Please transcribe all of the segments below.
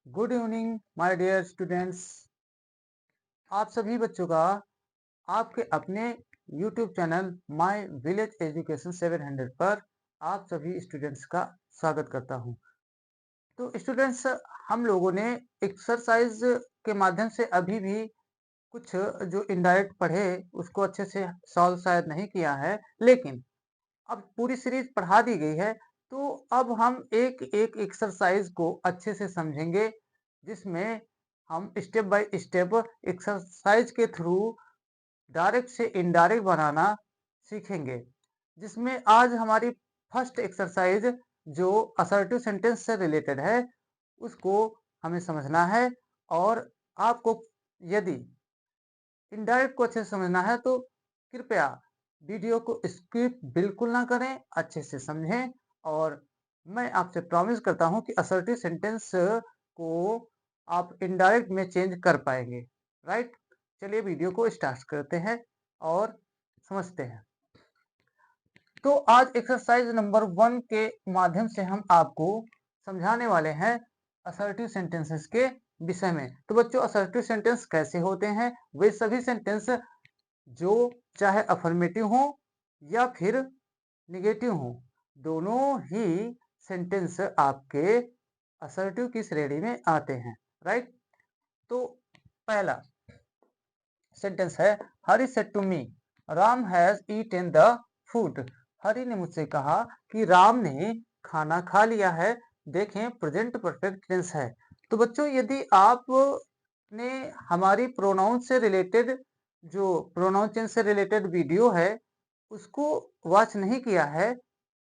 Good evening my dear students. आप सभी बच्चों का आपके अपने YouTube channel my village education 700 पर आप सभी स्टूडेंट्स का स्वागत करता हूं। तो स्टूडेंट्स, हम लोगों ने एक्सरसाइज के माध्यम से अभी भी कुछ जो इनडायरेक्ट पढ़े उसको अच्छे से सॉल्व शायद नहीं किया है, लेकिन अब पूरी सीरीज पढ़ा दी गई है। तो अब हम एक एक एक्सरसाइज को अच्छे से समझेंगे, जिसमें हम स्टेप बाय स्टेप एक्सरसाइज के थ्रू डायरेक्ट से इनडायरेक्ट बनाना सीखेंगे। जिसमें आज हमारी फर्स्ट एक्सरसाइज जो असर्टिव सेंटेंस से रिलेटेड है उसको हमें समझना है। और आपको यदि इनडायरेक्ट को अच्छे से समझना है तो कृपया वीडियो को स्किप बिल्कुल ना करें, अच्छे से समझें। और मैं आपसे प्रॉमिस करता हूं कि असर्टिव सेंटेंस को आप इनडायरेक्ट में चेंज कर पाएंगे। राइट, चलिए वीडियो को स्टार्ट करते हैं और समझते हैं। तो आज एक्सरसाइज नंबर 1 के माध्यम से हम आपको समझाने वाले हैं असर्टिव सेंटेंसेस के विषय में। तो बच्चों, असर्टिव सेंटेंस कैसे होते हैं? वे सभी सेंटेंस जो चाहे अफर्मेटिव हो या फिर निगेटिव हो, दोनों ही सेंटेंस आपके असर्टिव की श्रेणी में आते हैं। राइट, तो पहला सेंटेंस है Hari said to me Ram has eaten the food. Hari ने मुझसे कहा कि राम ने खाना खा लिया है। देखें, प्रेजेंट परफेक्ट टेंस है। तो बच्चों, यदि आप ने हमारी प्रोनाउन से रिलेटेड जो प्रोनाउन चेंज से रिलेटेड वीडियो है उसको वॉच नहीं किया है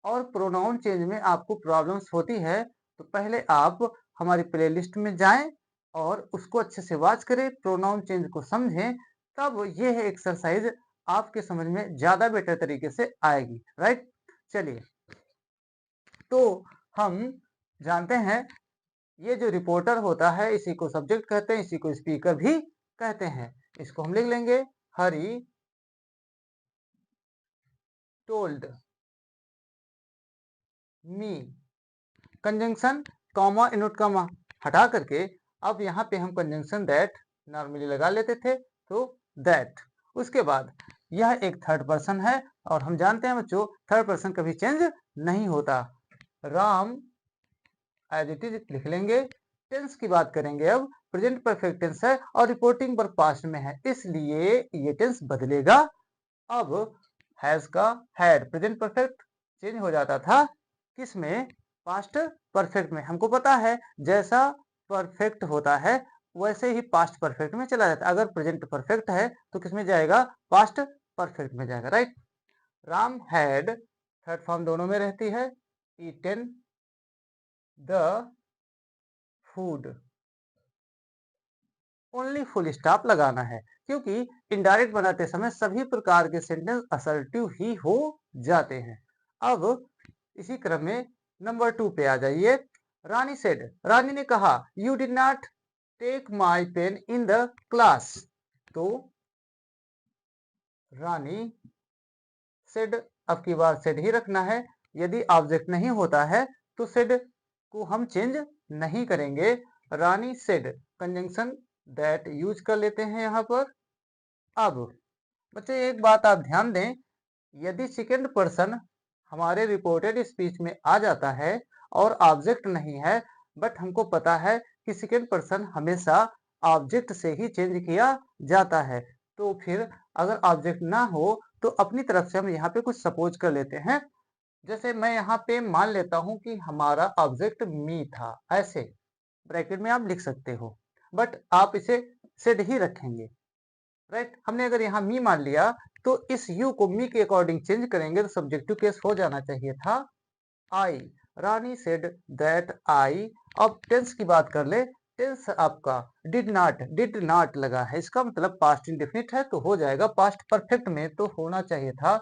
और प्रोनाउन चेंज में आपको प्रॉब्लम्स होती है, तो पहले आप हमारी प्लेलिस्ट में जाएं और उसको अच्छे से वॉच करें, प्रोनाउन चेंज को समझें। तब ये है एक्सरसाइज आपके समझ में ज्यादा बेटर तरीके से आएगी। राइट, चलिए तो हम जानते हैं ये जो रिपोर्टर होता है इसी को सब्जेक्ट कहते हैं, इसी को स्पीकर भी कहते हैं। इसको हम लिख लेंगे Hari told me. Conjunction comma इनोट कॉमा हटा करके अब यहाँ पे हम कंजंक्शन दैट नॉर्मली लगा लेते थे, तो दैट। उसके बाद यह एक थर्ड पर्सन है और हम जानते हैं बच्चों थर्ड पर्सन कभी चेंज नहीं होता। राम एज इट इज लिख लेंगे। टेंस की बात करेंगे, अब प्रेजेंट परफेक्ट टेंस है और रिपोर्टिंग पर पास्ट में है, इसलिए ये टेंस बदलेगा। अब हैज का हैड प्रेजेंट परफेक्ट चेंज हो जाता था किसमें? पास्ट परफेक्ट में। हमको पता है जैसा परफेक्ट होता है वैसे ही पास्ट परफेक्ट में चला जाता है। अगर प्रेजेंट परफेक्ट है तो किसमें जाएगा? पास्ट परफेक्ट में जाएगा। Right, Ram had third form दोनों में रहती है, eaten the food. Only full stop लगाना है क्योंकि इनडायरेक्ट बनाते समय सभी प्रकार के सेंटेंस असर्टिव ही हो जाते हैं। अब इसी क्रम में नंबर 2 पे आ जाइए। रानी सेड, रानी ने कहा you did not take my pen in the class. तो रानी सेड, अब की बार सेड ही रखना है। यदि ऑब्जेक्ट नहीं होता है तो सेड को हम चेंज नहीं करेंगे। रानी सेड कंजंक्शन दैट यूज कर लेते हैं यहाँ पर। अब बच्चों एक बात आप ध्यान दें, यदि सेकेंड पर्सन हमारे रिपोर्टेड स्पीच में आ जाता है और ऑब्जेक्ट नहीं है, बट हमको पता है कि सेकेंड पर्सन हमेशा ऑब्जेक्ट से ही चेंज किया जाता है, तो फिर अगर ऑब्जेक्ट ना हो तो अपनी तरफ से हम यहाँ पे कुछ सपोज कर लेते हैं। जैसे मैं यहाँ पे मान लेता हूँ कि हमारा ऑब्जेक्ट मी था, ऐसे ब्रैकेट में आप लिख सकते हो, बट आप इसे सेड ही रखेंगे। राइट, हमने अगर यहाँ मी मान लिया तो इस यू को मी के अकॉर्डिंग चेंज करेंगे तो सब्जेक्टिव केस हो जाना चाहिए था आई। रानी सेड दैट आई। अब टेंस की बात कर ले। टेंस आपका डिड नॉट लगा है, इसका मतलब पास्ट इंडेफिनिट है तो हो जाएगा पास्ट परफेक्ट में, तो होना चाहिए था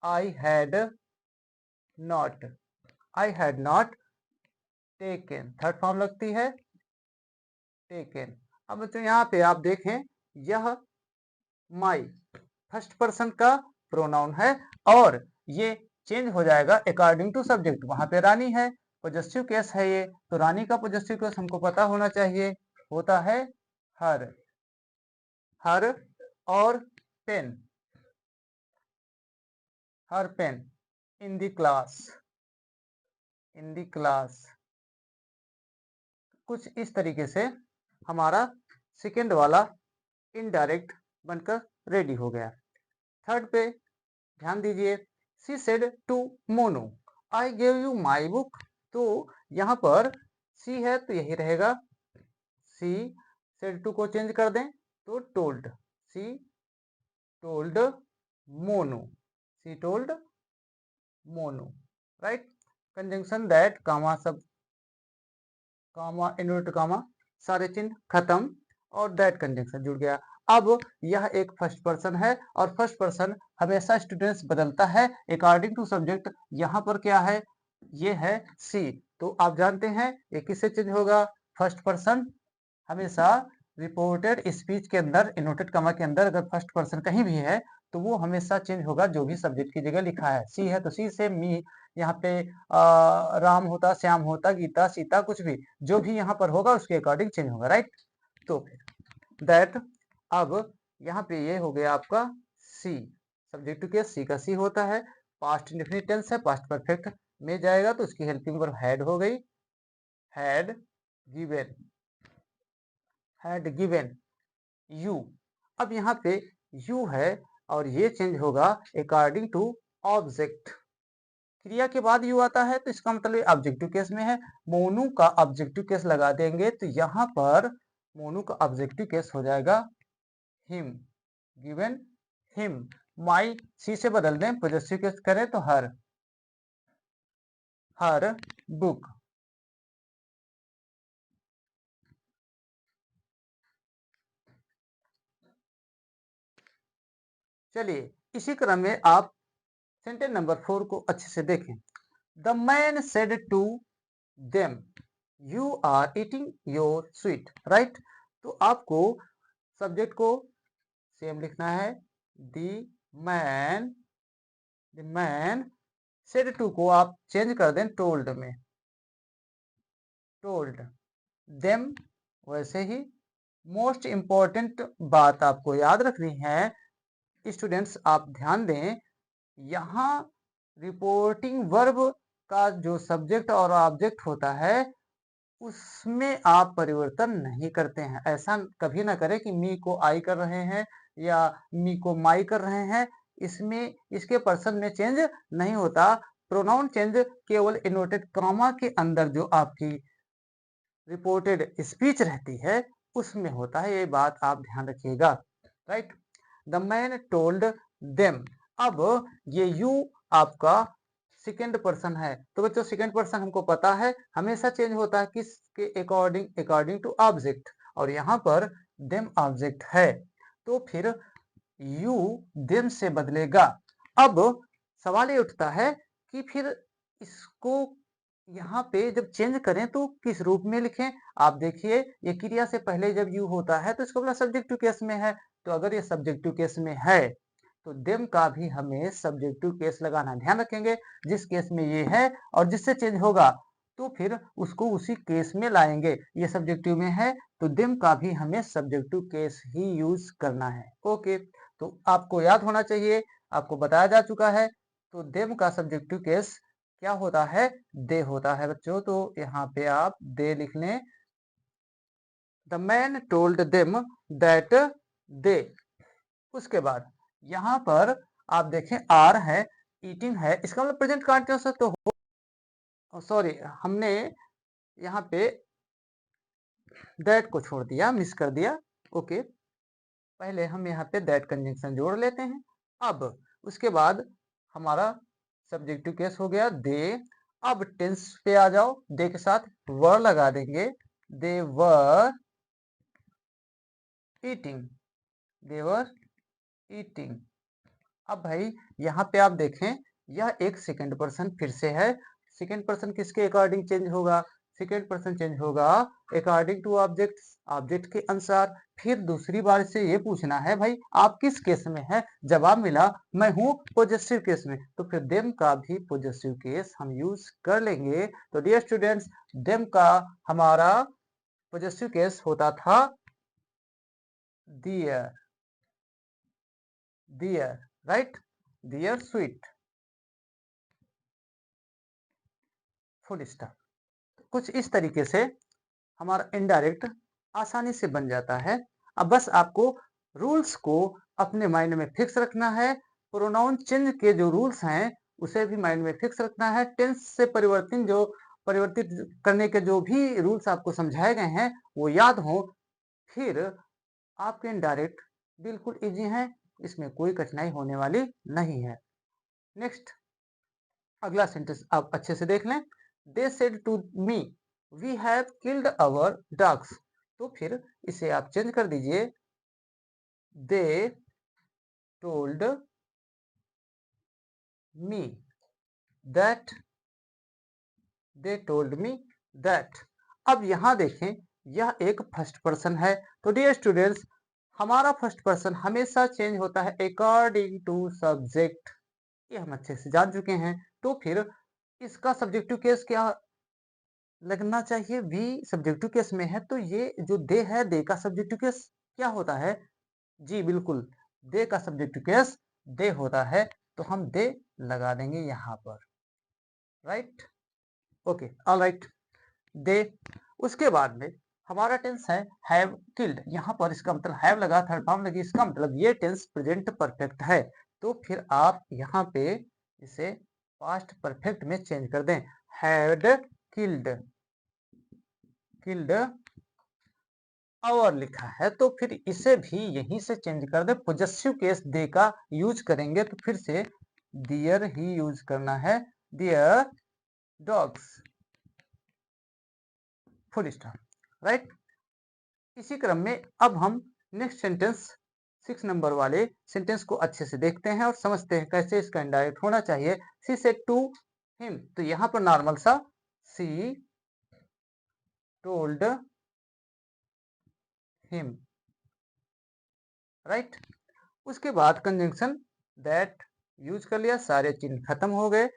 I had not. I had not taken, third form लगती है टेकन। अब बच्चों यहाँ पे आप देखें यह माई फर्स्ट पर्सन का प्रोनाउन है और ये चेंज हो जाएगा अकॉर्डिंग टू सब्जेक्ट। वहां पे रानी है पॉजिटिव केस है ये, तो रानी का पॉजिटिव केस हमको पता होना चाहिए, होता है हर। हर और pen, her pen in the class, in the class. कुछ इस तरीके से हमारा सेकेंड वाला इनडायरेक्ट बनकर रेडी हो गया। थर्ड पे ध्यान दीजिए, she said to Monu I gave you my book. तो यहाँ पर सी है तो यही रहेगा, सी सेड टू को चेंज कर दें तो told, she told Monu, she told Monu, right. Conjunction that, comma सब, कामा इनवर्ट कामा, सारे चिन्ह खत्म और दैट कंजंक्शन जुड़ गया। अब यह एक फर्स्ट पर्सन है और फर्स्ट पर्सन हमेशा स्टूडेंट्स बदलता है अकॉर्डिंग टू सब्जेक्ट। यहाँ पर क्या है, ये है सी, तो आप जानते हैं ये किससे चेंज होगा, फर्स्ट पर्सन हमेशा रिपोर्टेड स्पीच के अंदर इनवर्टेड कॉमा के अंदर अगर फर्स्ट पर्सन कहीं भी है तो वो हमेशा चेंज होगा जो भी सब्जेक्ट की जगह लिखा है। सी है तो सी से मी, यहाँ पे राम होता, श्याम होता, गीता, सीता, कुछ भी जो भी यहाँ पर होगा उसके अकॉर्डिंग चेंज होगा, राइट। तो दैट, अब यहाँ पे ये हो गया आपका सी, सब्जेक्ट के सी का सी होता है, पास्ट इंडेफिनिट टेंस है, पास्ट परफेक्ट में जाएगा तो उसकी हेल्पिंग वर्ब हैड हो गई, had given, had given you. अब यहाँ पे यू है और ये चेंज होगा अकॉर्डिंग टू ऑब्जेक्ट। क्रिया के बाद यू आता है तो इसका मतलब ऑब्जेक्टिव केस में है, मोनू का ऑब्जेक्टिव केस लगा देंगे तो यहाँ पर मोनू का ऑब्जेक्टिव केस हो जाएगा हिम, गिवन हिम। माई सी से बदल दें, पॉजिटिव केस करें तो हर, हर बुक। चलिए इसी क्रम में आप सेंटेंस नंबर 4 को अच्छे से देखें। The man said to them you are eating your sweet, right. तो आपको सब्जेक्ट को सेम लिखना है, the man, the man said to को आप चेंज कर दें टोल्ड में, टोल्ड देम। वैसे ही मोस्ट इंपॉर्टेंट बात आपको याद रखनी है स्टूडेंट्स, आप ध्यान दें, यहाँ रिपोर्टिंग वर्ब का जो सब्जेक्ट और ऑब्जेक्ट होता है उसमें आप परिवर्तन नहीं करते हैं। ऐसा कभी ना करें कि मी को आई कर रहे हैं या मी को माई कर रहे हैं, इसमें इसके पर्सन में चेंज नहीं होता। प्रोनाउन चेंज केवल इनवर्टेड कॉमा के अंदर जो आपकी रिपोर्टेड स्पीच रहती है उसमें होता है, ये बात आप ध्यान रखिएगा, right. The man told them, अब ये यू आपका सेकेंड पर्सन है तो बच्चों सेकेंड पर्सन हमको पता है हमेशा चेंज होता है किसके अकॉर्डिंग, अकॉर्डिंग टू ऑब्जेक्ट, और यहाँ पर देम ऑब्जेक्ट है तो फिर यू देम से बदलेगा। अब सवाल ये उठता है कि फिर इसको यहाँ पे जब चेंज करें तो किस रूप में लिखें। आप देखिए ये क्रिया से पहले जब यू होता है तो इसको बोला सब्जेक्टिव केस में है, तो अगर ये सब्जेक्टिव केस में है तो देम का भी हमें सब्जेक्टिव केस लगाना, ध्यान रखेंगे जिस केस में ये है और जिससे चेंज होगा तो फिर उसको उसी केस में लाएंगे। ये सब्जेक्टिव में है तो देम का भी हमें सब्जेक्टिव केस ही यूज करना है, ओके। तो आपको याद होना चाहिए, आपको बताया जा चुका है, तो देम का सब्जेक्टिव केस क्या होता है, दे होता है बच्चों। तो यहाँ पे आप दे लिख लें, the man told them that they. उसके बाद यहाँ पर आप देखें आर है, ईटिंग है, इसका मतलब प्रेजेंट कंटिन्यूअस तो हो, सॉरी हमने यहाँ पे दैट को छोड़ दिया, मिस कर दिया, ओके। पहले हम यहाँ पे दैट कंजंक्शन जोड़ लेते हैं। अब उसके बाद हमारा सब्जेक्टिव केस हो गया दे। अब टेंस पे आ जाओ, दे के साथ वर लगा देंगे, दे were eating, they were eating. अब भाई यहाँ पे आप देखें यह एक सेकंड पर्सन फिर से है, सेकंड पर्सन किसके अकॉर्डिंग चेंज होगा, सेकेंड पर्सन चेंज होगा अकॉर्डिंग टू ऑब्जेक्ट, ऑब्जेक्ट के अनुसार। फिर दूसरी बार से ये पूछना है भाई आप किस केस में है, जवाब मिला मैं हूं पॉजिटिव केस में, तो फिर देम का भी पॉजिटिव केस हम यूज कर लेंगे। तो डियर स्टूडेंट्स, देम का हमारा पॉजिटिव केस होता था दियर, दियर, राइट, दियर स्वीट, फुल स्टॉप। कुछ इस तरीके से हमारा इनडायरेक्ट आसानी से बन जाता है। अब बस आपको रूल्स को अपने माइंड में फिक्स रखना है। प्रोनाउन चेंज के जो रूल्स हैं उसे भी माइंड में फिक्स रखना है। टेंस से परिवर्तित करने के जो भी रूल्स आपको समझाए गए हैं वो याद हो, फिर आपके इनडायरेक्ट बिल्कुल इजी हैं, इसमें कोई कठिनाई होने वाली नहीं है। नेक्स्ट अगला सेंटेंस आप अच्छे से देख लें। They said to me we have killed our dogs, तो फिर इसे आप चेंज कर दीजिए, they told me that, they told me that. अब यहां देखें यह एक फर्स्ट पर्सन है, तो डियर स्टूडेंट्स हमारा फर्स्ट पर्सन हमेशा चेंज होता है अकॉर्डिंग टू सब्जेक्ट, ये हम अच्छे से जान चुके हैं। तो फिर इसका सब्जेक्टिव केस क्या लगना चाहिए, वी सब्जेक्टिव केस में है, तो ये जो दे है, दे का सब्जेक्टिव केस क्या होता है, जी बिल्कुल, दे का सब्जेक्टिव केस दे होता है, तो हम दे लगा देंगे यहाँ पर, राइट, ओके, ऑल राइट, दे। उसके बाद में हमारा टेंस है हैव किल्ड, यहाँ पर इसका मतलब हैव लगा, थर्ड फॉर्म लगी, इसका मतलब ये टेंस प्रेजेंट परफेक्ट है, तो फिर आप यहाँ पे इसे पास्ट परफेक्ट में चेंज कर दें, हैड किल्ड, किल्ड और लिखा है, तो फिर इसे भी यहीं से चेंज कर दे, पॉजेसिव केस दे का यूज करेंगे, तो फिर से डियर ही यूज करना है, dear dogs, full stop, right. इसी क्रम में अब हम नेक्स्ट सेंटेंस 6 नंबर वाले सेंटेंस को अच्छे से देखते हैं और समझते हैं कैसे इसका इनडायरेक्ट होना चाहिए। सी सेड टू हिम, तो यहां पर नॉर्मल सा सी टोल्ड हिम, राइट। उसके बाद कंजंक्शन दैट यूज कर लिया, सारे चिन्ह खत्म हो गए,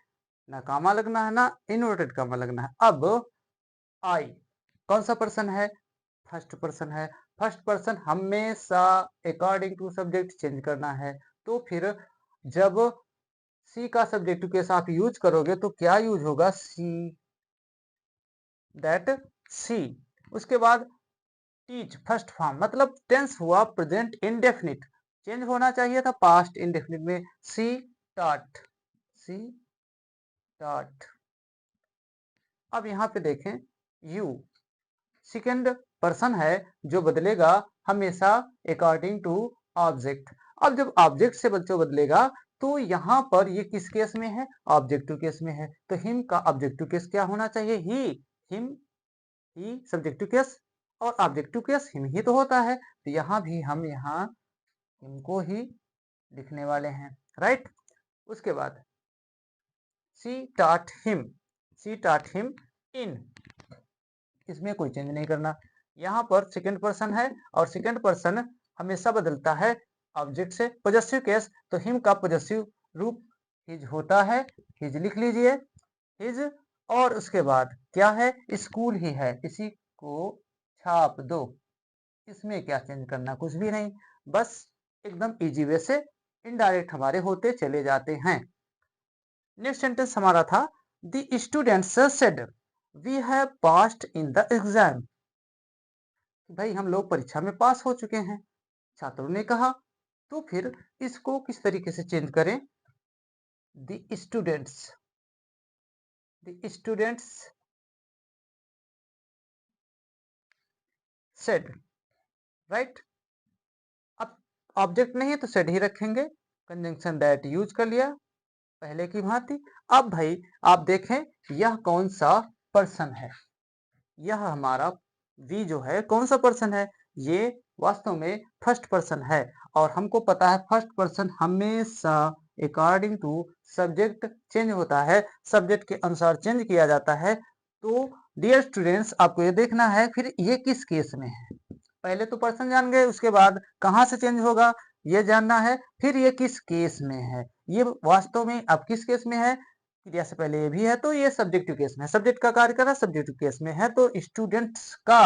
ना कामा लगना है ना इन्वर्टेड कामा लगना है। अब आई कौन सा पर्सन है, फर्स्ट पर्सन है, फर्स्ट पर्सन हमेशा अकॉर्डिंग टू सब्जेक्ट चेंज करना है, तो फिर जब सी का सब्जेक्टिव केस आप यूज करोगे तो क्या यूज होगा, सी, दैट सी। उसके बाद टीच फर्स्ट फॉर्म, मतलब टेंस हुआ प्रेजेंट इंडेफिनिट, चेंज होना चाहिए था पास्ट इंडेफिनिट में, सी टॉट, सी टॉट। अब यहाँ पे देखें यू सेकेंड पर्सन है जो बदलेगा हमेशा अकॉर्डिंग टू ऑब्जेक्ट। अब जब ऑब्जेक्ट से बच्चों बदलेगा तो यहाँ पर ये किस केस में है, ऑब्जेक्टिव केस में है, तो हिम का ऑब्जेक्टिव केस क्या होना चाहिए, ही, हिम, ही सब्जेक्टिव केस और ऑब्जेक्टिव केस हिम ही तो होता है, तो यहाँ भी हम यहाँ हिम ही लिखने वाले हैं, राइट। उसके बाद she taught him, she taught him in, इसमें कोई चेंज नहीं करना। यहाँ पर सेकंड पर्सन है और सेकंड पर्सन हमेशा बदलता है ऑब्जेक्ट से, पॉजेसिव केस, तो हिम का पॉजेसिव रूप हिज होता है, हिज लिख लीजिए, हिज। और उसके बाद क्या है, स्कूल ही है, इसी को छाप दो, इसमें क्या चेंज करना, कुछ भी नहीं, बस एकदम इजी वे से इनडायरेक्ट हमारे होते चले जाते हैं। नेक्स्ट सेंटेंस हमारा था the students said we have passed in the exam, भाई हम लोग परीक्षा में पास हो चुके हैं, छात्रों ने कहा, तो फिर इसको किस तरीके से चेंज करें, the students, the students said, right. अब ऑब्जेक्ट नहीं है तो सेड ही रखेंगे, कंजंक्शन दैट यूज कर लिया पहले की भांति। अब भाई आप देखें यह कौन सा पर्सन है, यह हमारा वी जो है कौन सा पर्सन है, ये वास्तव में फर्स्ट पर्सन है, और हमको पता है फर्स्ट पर्सन हमेशा अकॉर्डिंग टू सब्जेक्ट चेंज होता है, सब्जेक्ट के अनुसार चेंज किया जाता है, तो डियर स्टूडेंट्स, आपको ये देखना है फिर ये किस केस में है। पहले तो पर्सन जान गए, उसके बाद कहाँ से चेंज होगा ये जानना है, फिर ये किस केस में है। ये वास्तव में अब किस केस में है, क्रिया से पहले ये भी है तो ये सब्जेक्टिव केस में है। सब्जेक्ट का कार्य कर रहा सब्जेक्टिव केस में है तो स्टूडेंट्स का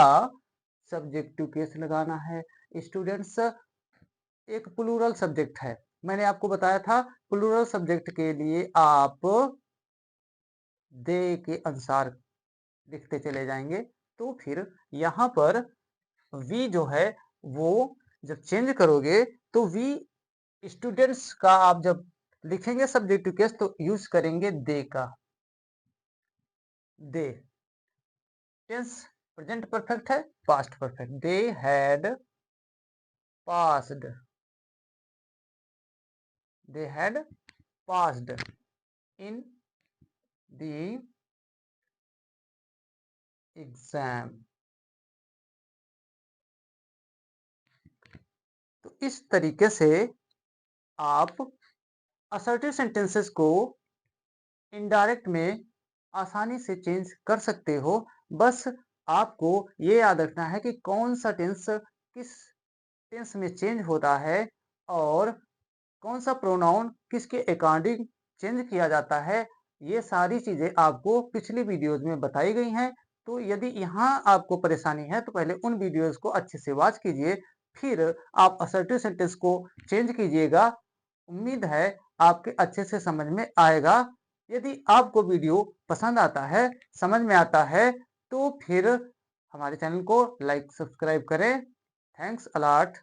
सब्जेक्टिव केस लगाना है। स्टूडेंट्स एक प्लूरल सब्जेक्ट है, मैंने आपको बताया था प्लूरल सब्जेक्ट के लिए आप दे के अनुसार लिखते चले जाएंगे। तो फिर यहाँ पर वी जो है वो जब चेंज करोगे तो वी स्टूडेंट्स का आप जब लिखेंगे सब्जेक्टिव केस तो यूज करेंगे दे का। दे टेंस प्रेजेंट परफेक्ट है, past perfect. They had passed, they had passed in the exam. तो इस तरीके से आप असर्टिव सेंटेंसेस को इनडायरेक्ट में आसानी से चेंज कर सकते हो। बस आपको ये याद रखना है कि कौन सा टेंस किस टेंस में चेंज होता है और कौन सा प्रोनाउन किसके अकॉर्डिंग चेंज किया जाता है। ये सारी चीजें आपको पिछली वीडियोज में बताई गई हैं। तो यदि यहाँ आपको परेशानी है तो पहले उन वीडियोज को अच्छे से वॉच कीजिए, फिर आप असर्टिव सेंटेंस को चेंज कीजिएगा। उम्मीद है आपके अच्छे से समझ में आएगा। यदि आपको वीडियो पसंद आता है, समझ में आता है, तो फिर हमारे चैनल को लाइक सब्सक्राइब करें। Thanks a lot.